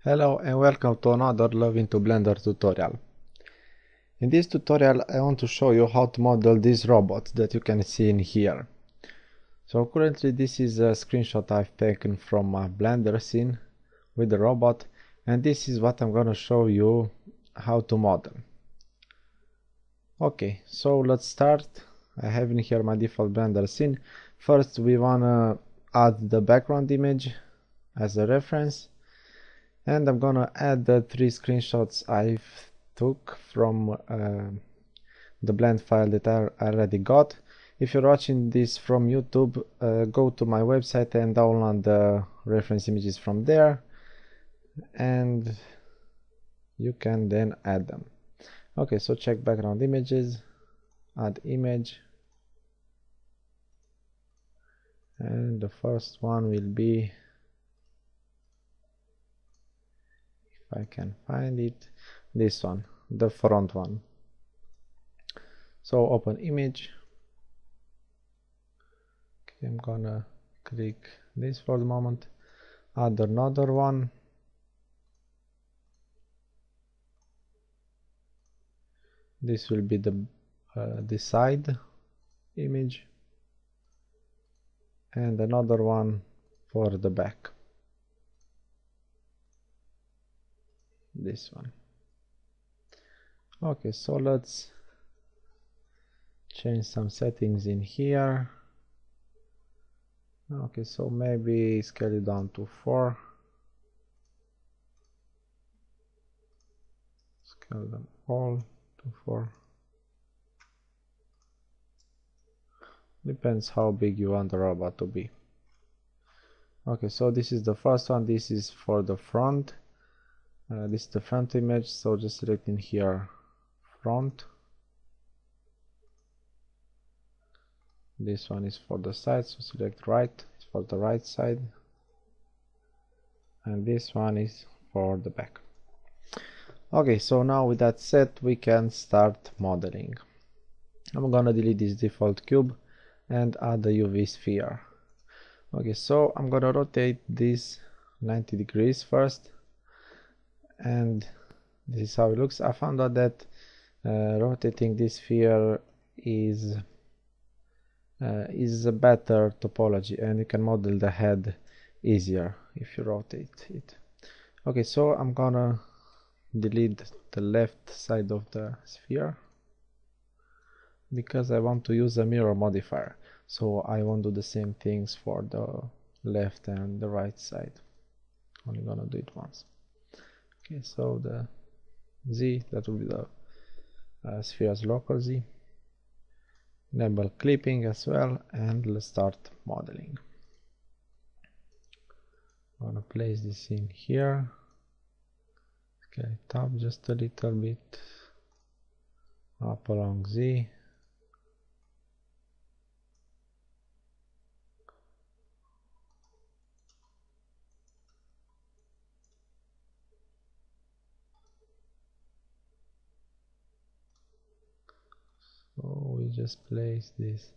Hello and welcome to another Love into Blender tutorial. In this tutorial I want to show you how to model these robots that you can see in here. So currently this is a screenshot I've taken from a Blender scene with the robot, and this is what I'm gonna show you how to model. Okay, so let's start. I have in here my default Blender scene. First we wanna add the background image as a reference. And I'm gonna add the 3 screenshots I've took from the blend file that I already got. If you're watching this from YouTube, go to my website and download the reference images from there, and you can then add them. Okay, so check background images, add image, and the first one will be, I can find it, this one, the front one. So open image. Okay, I'm gonna click this for the moment, add another one, this will be the side image, and another one for the back, this one. Okay, so let's change some settings in here. Okay, so maybe scale it down to 4, scale them all to 4, depends how big you want the robot to be. Okay, so this is the first one, this is for the front. This is the front image, so just select in here front. This one is for the side, so select right, it's for the right side, and this one is for the back. Okay, so now with that set we can start modeling. I'm gonna delete this default cube and add the UV sphere. Okay, so I'm gonna rotate this 90 degrees first, and this is how it looks. I found out that rotating this sphere is a better topology, and you can model the head easier if you rotate it. Okay, so I'm gonna delete the left side of the sphere because I want to use a mirror modifier, so I won't do the same things for the left and the right side. Only gonna do it once. Okay, so the Z, that will be the sphere's local Z. Enable clipping as well, and let's start modeling. I'm gonna place this in here, scale it up just a little bit, up along Z. So we just place this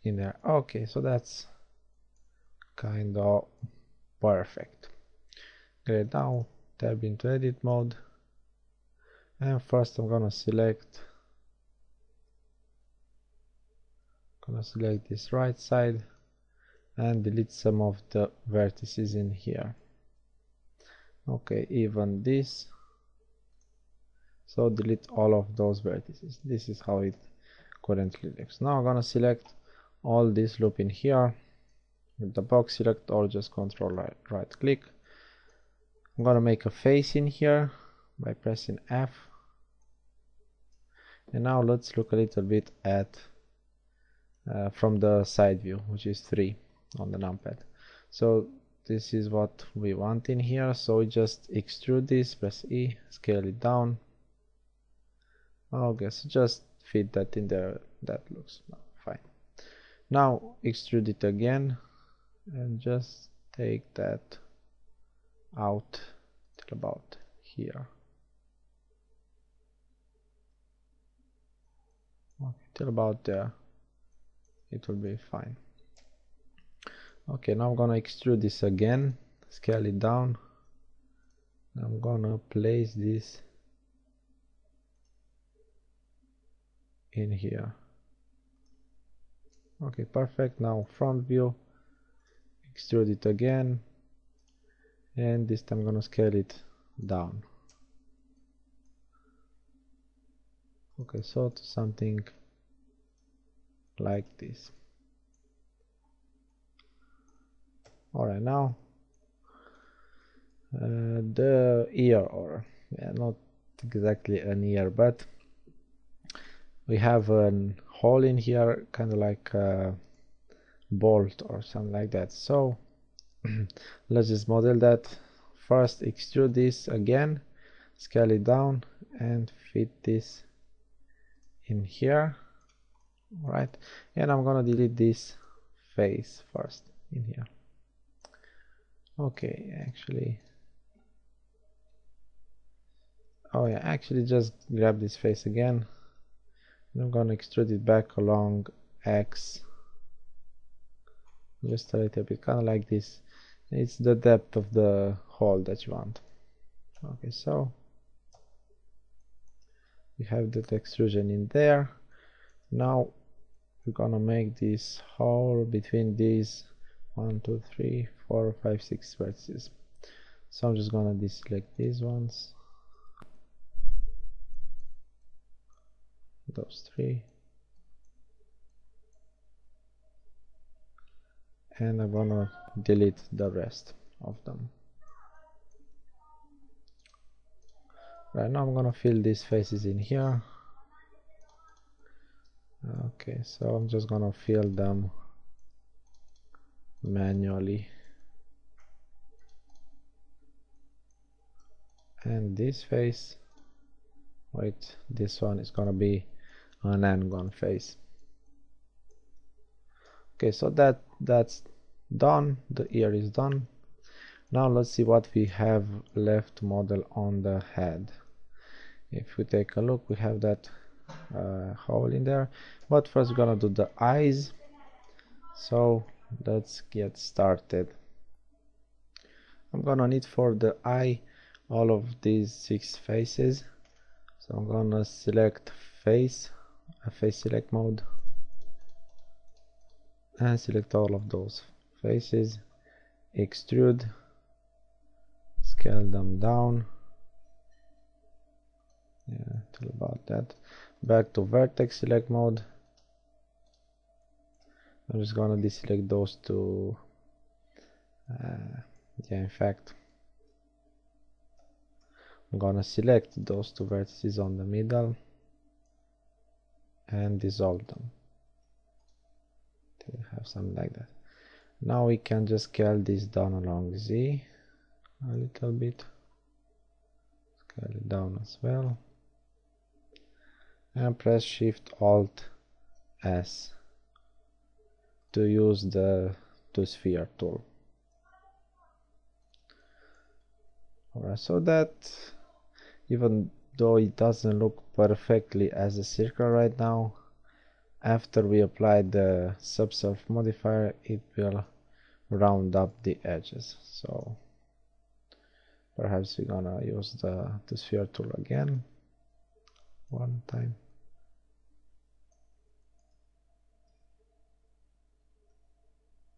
in there. Okay, so that's kind of perfect. Okay, now tab into edit mode, and first I'm gonna select this right side and delete some of the vertices in here. Okay, even this, so delete all of those vertices. This is how it currently looks. Now I'm gonna select all this loop in here with the box select, or just control right click. I'm gonna make a face in here by pressing F, and now let's look a little bit at from the side view, which is 3 on the numpad. So this is what we want in here, so we just extrude this, press E, scale it down. Okay, so just fit that in there, that looks fine. Now extrude it again and just take that out till about here. Okay, till about there, it will be fine. Okay, now I'm gonna extrude this again, scale it down, I'm gonna place this in here. Okay, perfect. Now front view, extrude it again, and this time I'm gonna scale it down. Okay, so to something like this. Alright, now the ear, or not exactly an ear, but we have a hole in here, kind of like a bolt or something like that. So let's just model that. First extrude this again, scale it down, and fit this in here. Right, and I'm gonna delete this face first in here. Okay, actually, oh yeah, actually just grab this face again, and I'm gonna extrude it back along X, just a little bit, kind of like this. It's the depth of the hole that you want. Okay, so we have that extrusion in there. Now we're gonna make this hole between these 1, 2, 3, 4, 5, 6 vertices. So I'm just gonna deselect these ones, those 3, and I'm gonna delete the rest of them. Right now I'm gonna fill these faces in here. Okay, so I'm just gonna fill them manually, and this face, wait, this one is gonna be an n-gon face. Okay, so that's done. The ear is done. Now let's see what we have left to model on the head. If we take a look, we have that hole in there, but first we're gonna do the eyes. So let's get started. I'm gonna need for the eye all of these 6 faces, so I'm gonna select face, a face select mode, and select all of those faces, extrude, scale them down, yeah, till about that, back to vertex select mode. I'm just gonna deselect those two, yeah, in fact I'm gonna select those 2 vertices on the middle and dissolve them till we have something like that. Now we can just scale this down along Z a little bit, scale it down as well, and press Shift Alt S to use the sphere tool. Alright, so that even though it doesn't look perfectly as a circle right now, after we apply the subsurf modifier, it will round up the edges. So perhaps we're gonna use the sphere tool again one time.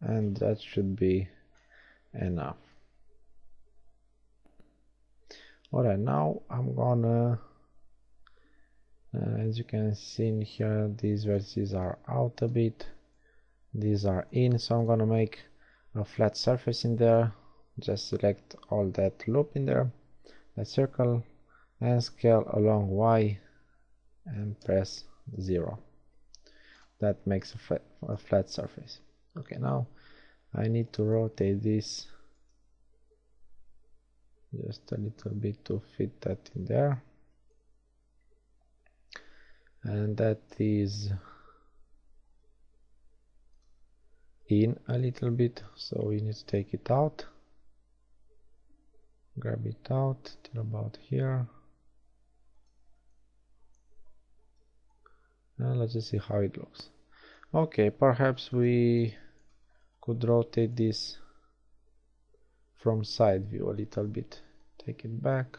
And that should be enough. Alright, now I'm gonna, as you can see in here, these vertices are out a bit, these are in, so I'm gonna make a flat surface in there. Just select all that loop in there, that circle, and scale along Y and press 0. That makes a flat surface. Okay, now I need to rotate this just a little bit to fit that in there, and that is in a little bit, so we need to take it out, grab it out till about here, and let's just see how it looks. Okay, perhaps we could rotate this from side view a little bit. take it back.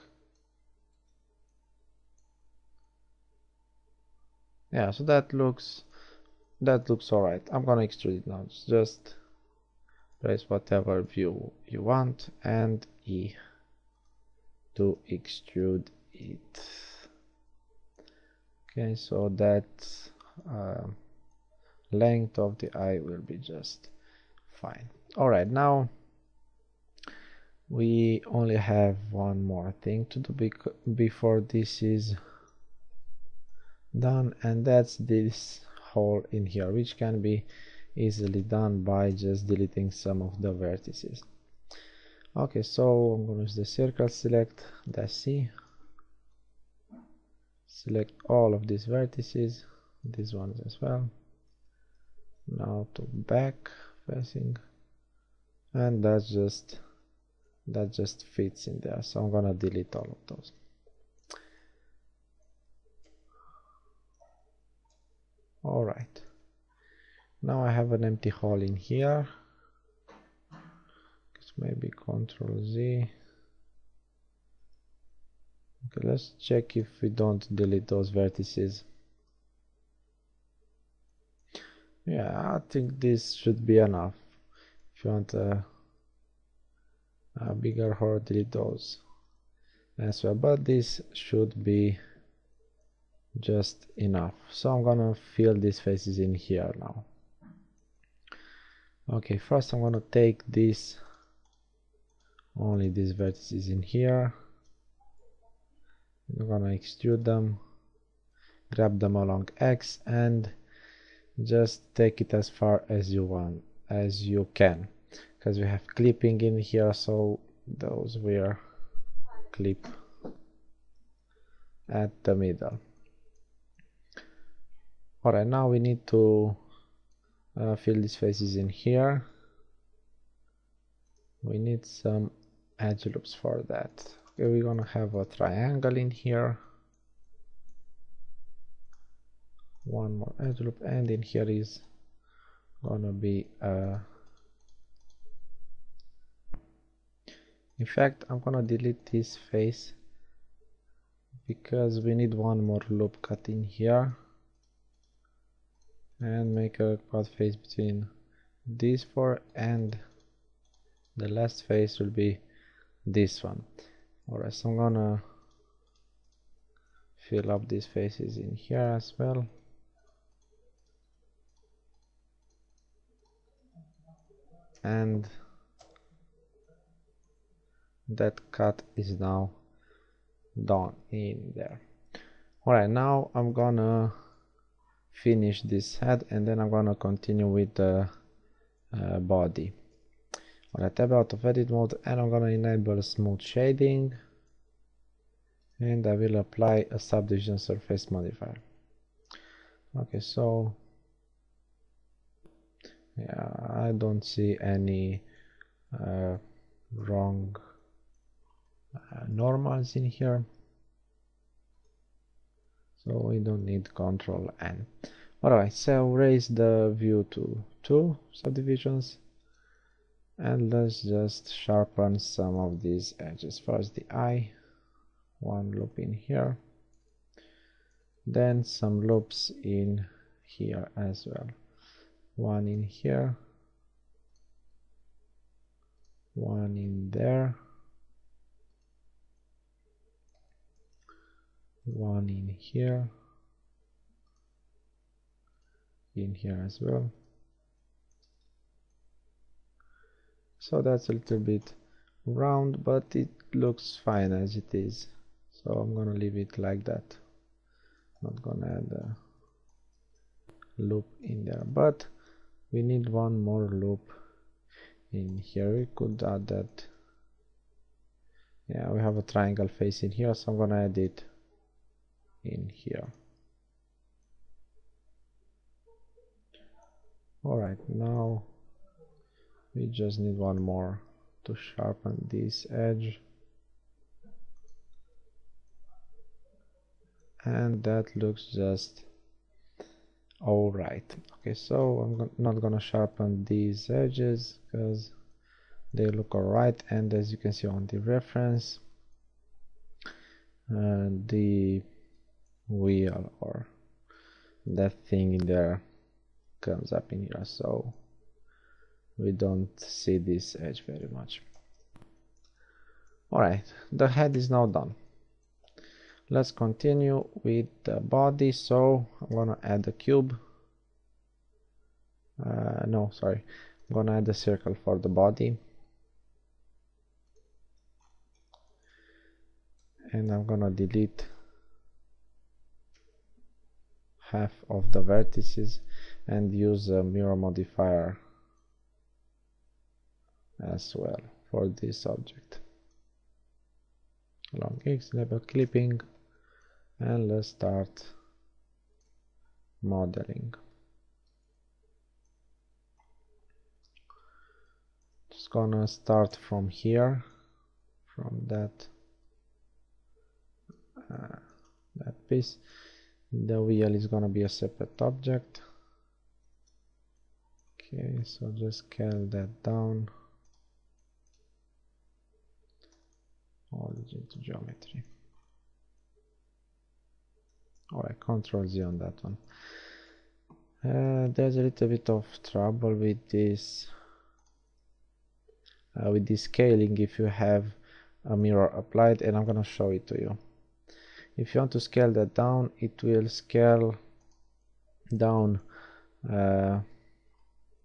Yeah, so that looks alright. I'm gonna extrude it now. Just press whatever view you want and E to extrude it. Okay, so that length of the eye will be just fine. Alright, now we only have one more thing to do before this is done, and that's this hole in here, which can be easily done by just deleting some of the vertices. Okay, so I'm going to use the circle, select the C, select all of these vertices, these ones as well. Now to back facing, and that just fits in there, so I'm gonna delete all of those. Alright, now I have an empty hole in here. Maybe Ctrl Z. Okay, let's check if we don't delete those vertices. Yeah, I think this should be enough. If you want a bigger hole, delete those as well, but this should be just enough. So I'm gonna fill these faces in here now. Okay, first I'm gonna take this, only these vertices in here. I'm gonna extrude them, grab them along X, and just take it as far as you can, because we have clipping in here, so those will clip at the middle. Alright, now we need to fill these faces in here. We need some edge loops for that. Okay, we're gonna have a triangle in here, one more edge loop, and in here is gonna be in fact, I'm gonna delete this face because we need one more loop cut in here, and make a quad face between these four, and the last face will be this one. Alright, so I'm gonna fill up these faces in here as well. And that cut is now done in there. Alright, now I'm gonna finish this head, and then I'm gonna continue with the body. Alright, tab out of edit mode, and I'm gonna enable smooth shading, and I will apply a subdivision surface modifier. Okay, so yeah, I don't see any wrong normals in here, so we don't need Ctrl N. Alright, so raise the view to 2 subdivisions, and let's just sharpen some of these edges. First the eye, one loop in here, then some loops in here as well, one in here, one in there, one in here as well. So that's a little bit round, but it looks fine as it is, so I'm gonna leave it like that. Not gonna add a loop in there, but we need one more loop in here. We could add that. Yeah, we have a triangle face in here, so I'm gonna add it in here. Alright, now we just need one more to sharpen this edge, and that looks just alright. Okay, so I'm not gonna sharpen these edges because they look alright, and as you can see on the reference, the wheel or that thing in there comes up in here, so we don't see this edge very much. Alright, the head is now done. Let's continue with the body. So I'm gonna add a cube. No, sorry, I'm gonna add a circle for the body, and I'm gonna delete half of the vertices and use a mirror modifier as well for this object. Long X, double clipping, and let's start modeling. Just gonna start from here, from that piece. The wheel is gonna be a separate object. Okay, so just scale that down. Origin to geometry. Alright, Ctrl Z on that one. There's a little bit of trouble with this scaling if you have a mirror applied, and I'm gonna show it to you. If you want to scale that down, it will scale down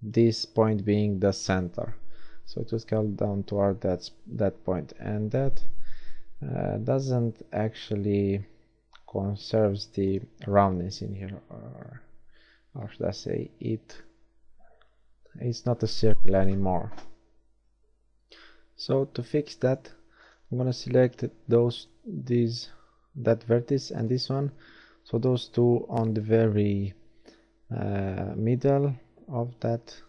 this point being the center, so it will scale down toward that point, and that doesn't actually conserves the roundness in here, or should I say, it's not a circle anymore. So to fix that, I'm gonna select that vertex and this one, so those two on the very middle of that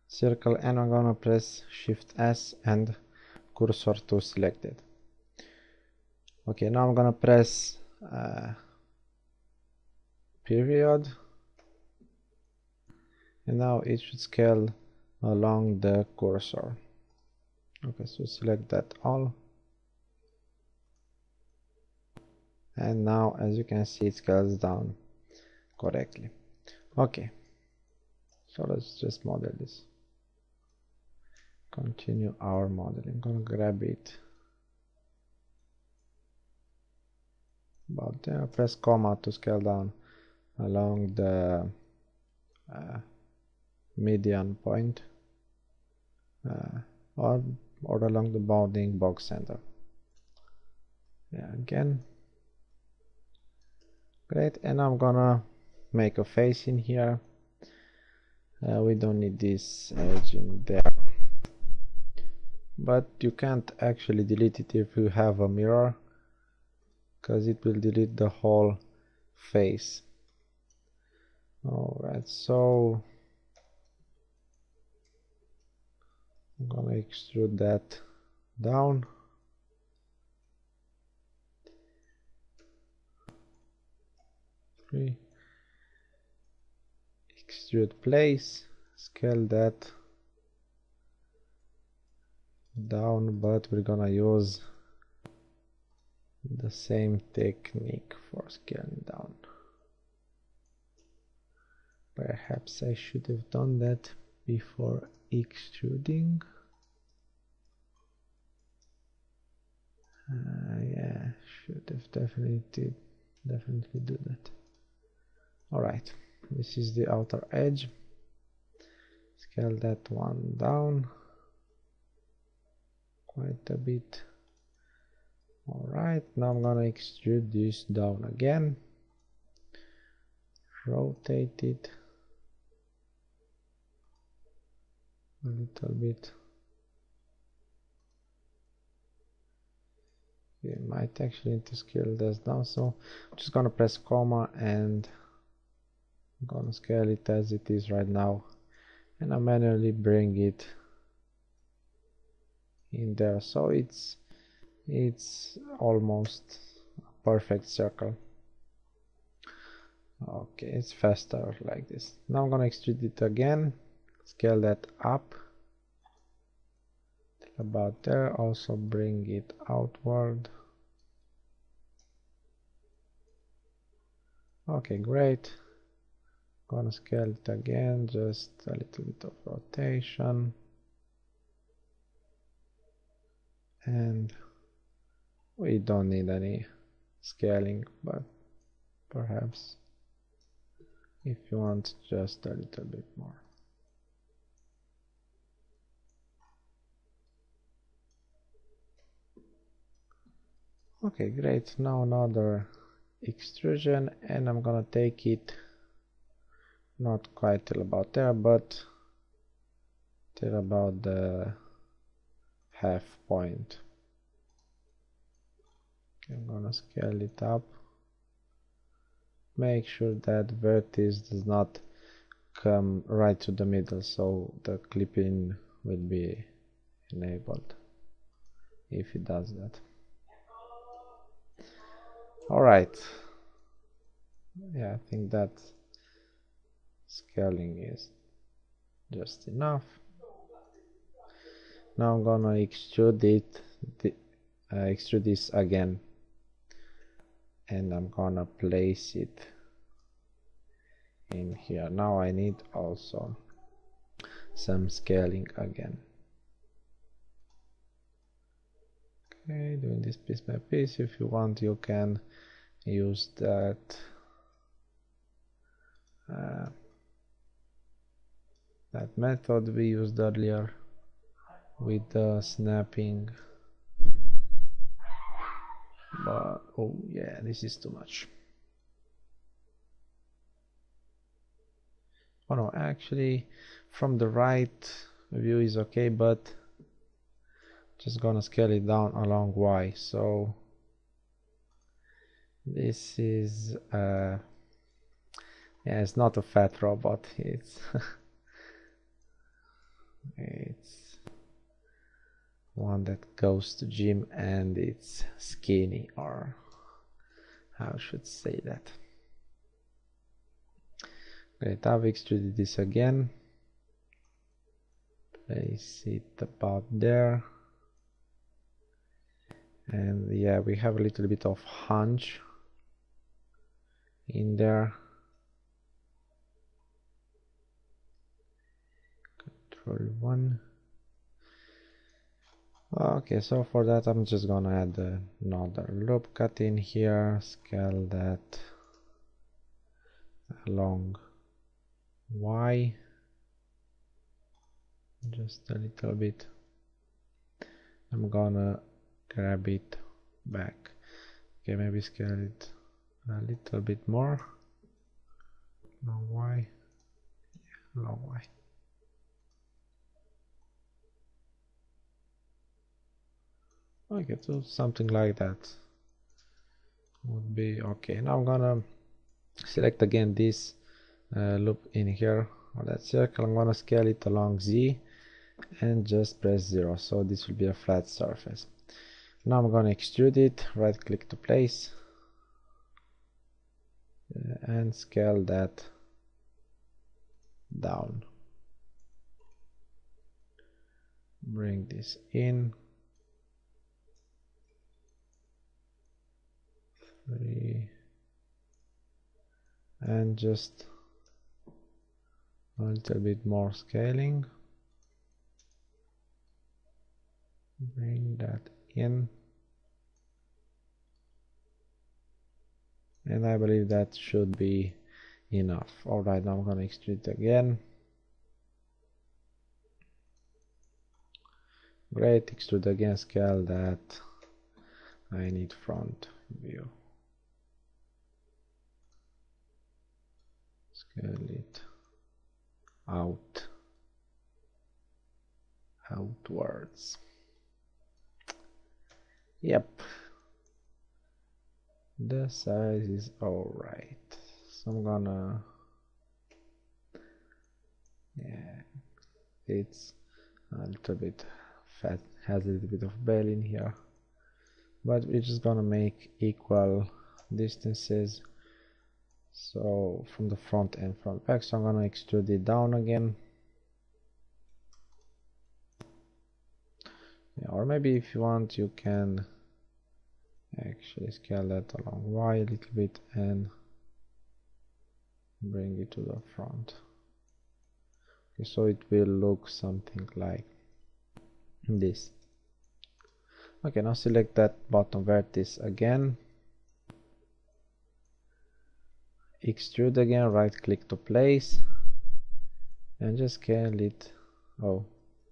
circle, and I'm gonna press Shift S and cursor to select it. Okay, now I'm gonna press period, and now it should scale along the cursor. Okay, so select that all, and now as you can see it scales down correctly. Okay, so let's just model this. Continue our modeling. I'm gonna grab it about there, press comma to scale down along the median point, or along the bounding box center. Yeah, again, great. And I'm gonna make a face in here. We don't need this edge in there, but you can't actually delete it if you have a mirror, because it will delete the whole face. Alright, so I'm gonna extrude that down. Extrude place, scale that down, but we're gonna use the same technique for scaling down. Perhaps I should have done that before extruding. Yeah, should have definitely do that. Alright, this is the outer edge. Scale that one down quite a bit. Alright, now I'm gonna extrude this down again, rotate it a little bit. You might actually need to scale this down, so I'm just gonna press comma and I'm gonna scale it as it is right now, and I manually bring it in there, so it's almost a perfect circle. Okay, it's faster like this. Now I'm gonna extrude it again, scale that up about there, also bring it outward. Okay, great. Gonna scale it again, just a little bit of rotation, and we don't need any scaling, but perhaps if you want just a little bit more. Okay, great. Now another extrusion, and I'm gonna take it not quite till about there, but till about the half point. Okay, I'm gonna scale it up. Make sure that vertex does not come right to the middle, so the clipping will be enabled if it does that. Alright, yeah, I think that scaling is just enough. Now I'm gonna extrude this again, and I'm gonna place it in here. Now I need also some scaling again. Okay, doing this piece by piece. If you want, you can use that that method we used earlier with the snapping, but oh yeah, this is too much. Oh no, actually from the right view is okay, but just gonna scale it down along Y. So this is yeah, it's not a fat robot, it's it's one that goes to gym and it's skinny, or how should say that. Great, I've extruded this again, place it about there, and yeah, we have a little bit of hunch in there. Control 1. Okay, so for that I'm just gonna add another loop cut in here, scale that along Y just a little bit. I'm gonna grab it back. Okay, maybe scale it a little bit more. Long Y, yeah, long Y. Okay, so something like that would be okay. Now I'm gonna select again this loop in here on that circle. I'm gonna scale it along Z and just press 0, so this will be a flat surface. Now I'm gonna extrude it, right click to place, and scale that down. Bring this in, 3, and just a little bit more scaling. Bring that in, and I believe that should be enough. Alright, now I'm gonna extrude it again. Great, extrude again, scale that. I need front view. Scale it outwards. Yep, the size is alright. So I'm gonna, yeah, it's a little bit fat, has a little bit of belly in here, but we're just gonna make equal distances, so from the front and from back. So I'm gonna extrude it down again, yeah, or maybe if you want you can actually scale that along Y a little bit and bring it to the front. Okay, so it will look something like this. Okay, now select that bottom vertex again, extrude again, right click to place, and just scale it. Oh,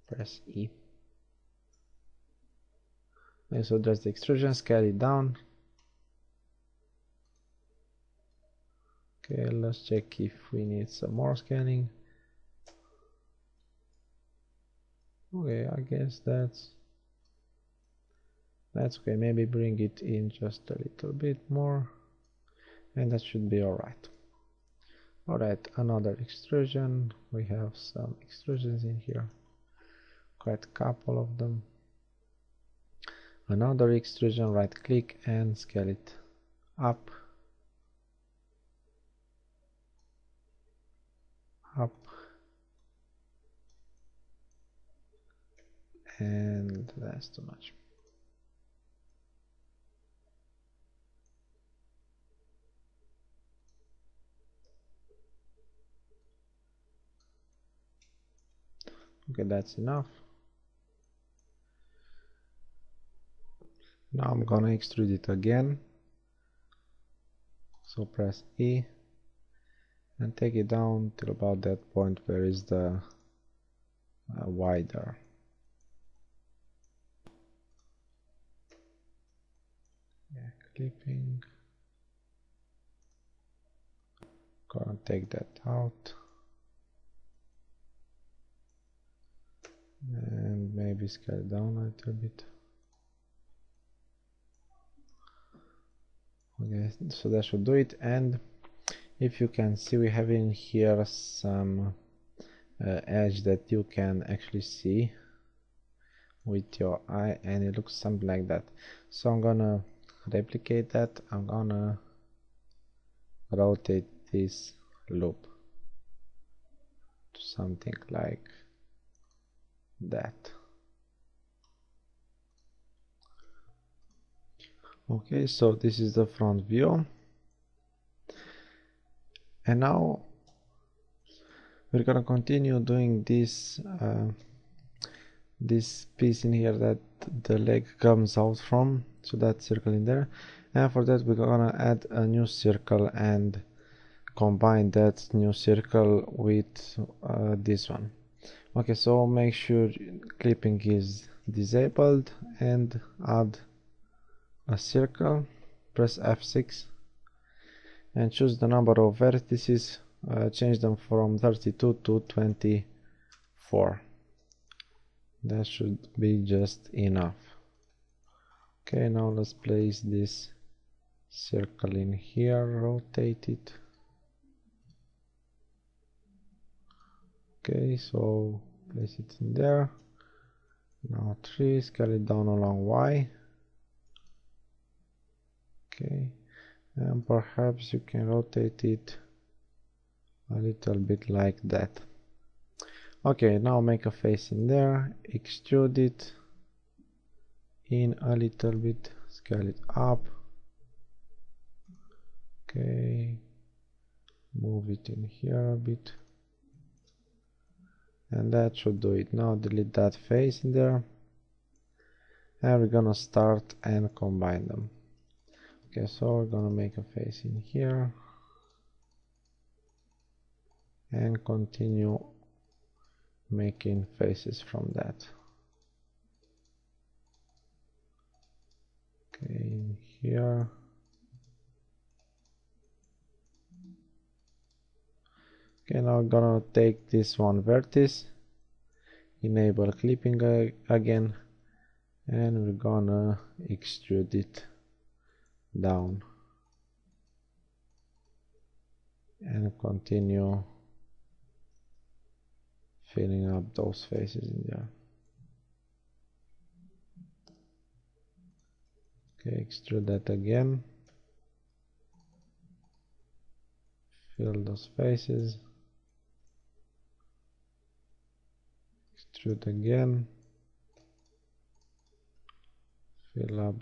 press E. Okay, so just the extrusion, scale it down. Okay, let's check if we need some more scaling. Okay, I guess that's okay. Maybe bring it in just a little bit more, and that should be alright. Alright, another extrusion. We have some extrusions in here, quite a couple of them. Another extrusion, right click and scale it up, up, and that's too much. Okay, that's enough. Now I'm gonna extrude it again, so press E and take it down till about that point where is the wider. Yeah, clipping, gonna take that out and maybe scale down a little bit. Okay, so that should do it. And if you can see, we have in here some edge that you can actually see with your eye, and it looks something like that. So I'm gonna replicate that. I'm gonna rotate this loop to something like that. Okay, so this is the front view, and now we're gonna continue doing this this piece in here that the leg comes out from, so that circle in there, and for that we're gonna add a new circle and combine that new circle with this one. Okay, so make sure clipping is disabled and add a circle, press F6 and choose the number of vertices, change them from 32 to 24. That should be just enough. Okay, now let's place this circle in here, rotate it. Okay, so place it in there. Now 3, scale it down along Y. Okay, and perhaps you can rotate it a little bit like that. Okay, now make a face in there, extrude it in a little bit, scale it up. Okay, move it in here a bit, and that should do it. Now delete that face in there, and we're gonna start and combine them. Okay, so we're gonna make a face in here and continue making faces from that. Okay, in here. Okay, now I'm gonna take this one vertex, enable clipping again, and we're gonna extrude it down and continue filling up those faces in there. Okay, extrude that again, fill those faces, extrude again, fill up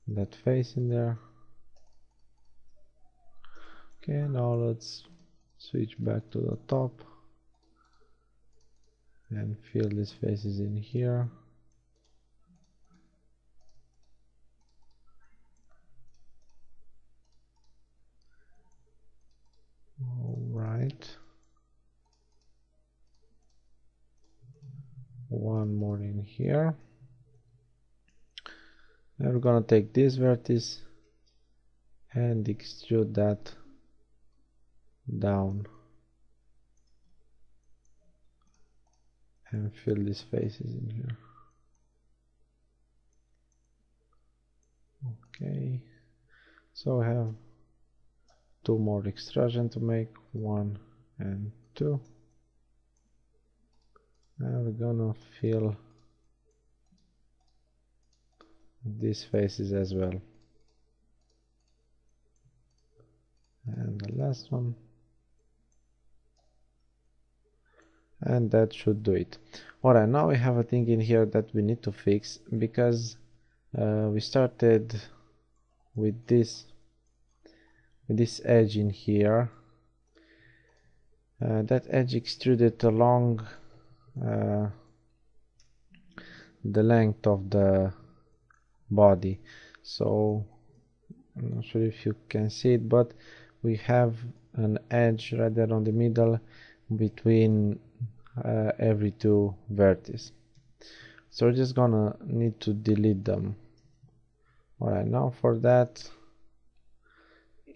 that face in there. Okay, now let's switch back to the top and fill these faces in here. Alright, one more in here, and we're gonna take this vertex and extrude that down and fill these faces in here. Okay, so I have two more extrusion to make, 1 and 2, and we're gonna fill these faces as well, and the last one, and that should do it. Alright, now we have a thing in here that we need to fix, because we started with this edge in here. That edge extruded along the length of the body, so I'm not sure if you can see it, but we have an edge right there on the middle between every two vertices, so we're just gonna need to delete them. Alright, now for that,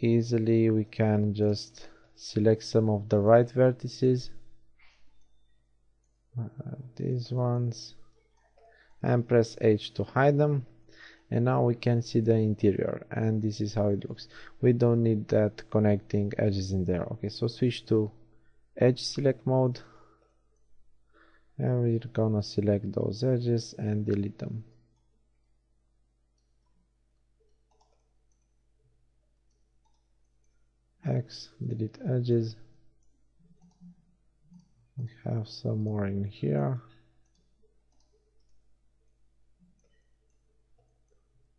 easily we can just select some of the right vertices, these ones, and press H to hide them, and now we can see the interior, and this is how it looks. We don't need that connecting edges in there. Okay, so switch to edge select mode, and we're gonna select those edges and delete them. X, delete edges. We have some more in here,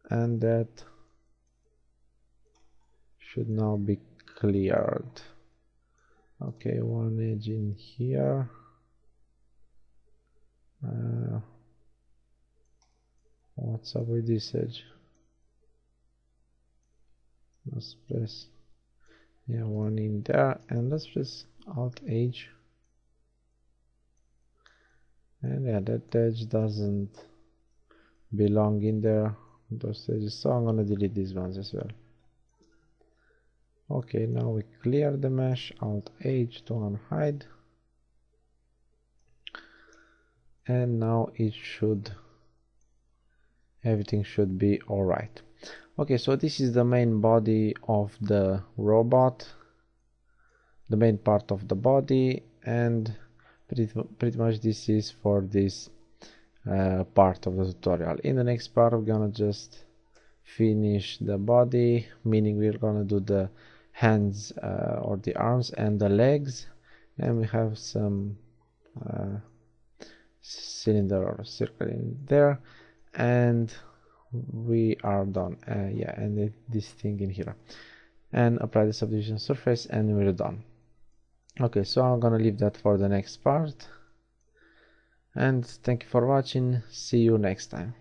and that should now be cleared. Okay, one edge in here. What's up with this edge? Let's press, yeah, one in there, and let's press Alt H, and yeah, that edge doesn't belong in there, those edges, so I'm gonna delete these ones as well. Okay, now we clear the mesh, Alt H to unhide, and now everything should be alright. Okay, so this is the main body of the robot, the main part of the body, and pretty much this is for this part of the tutorial. In the next part, we're gonna just finish the body, meaning we're gonna do the hands or the arms and the legs, and we have some cylinder or circle in there, and we are done. Yeah, and this thing in here, and apply the subdivision surface, and we're done. Okay, so I'm gonna leave that for the next part, and thank you for watching. See you next time.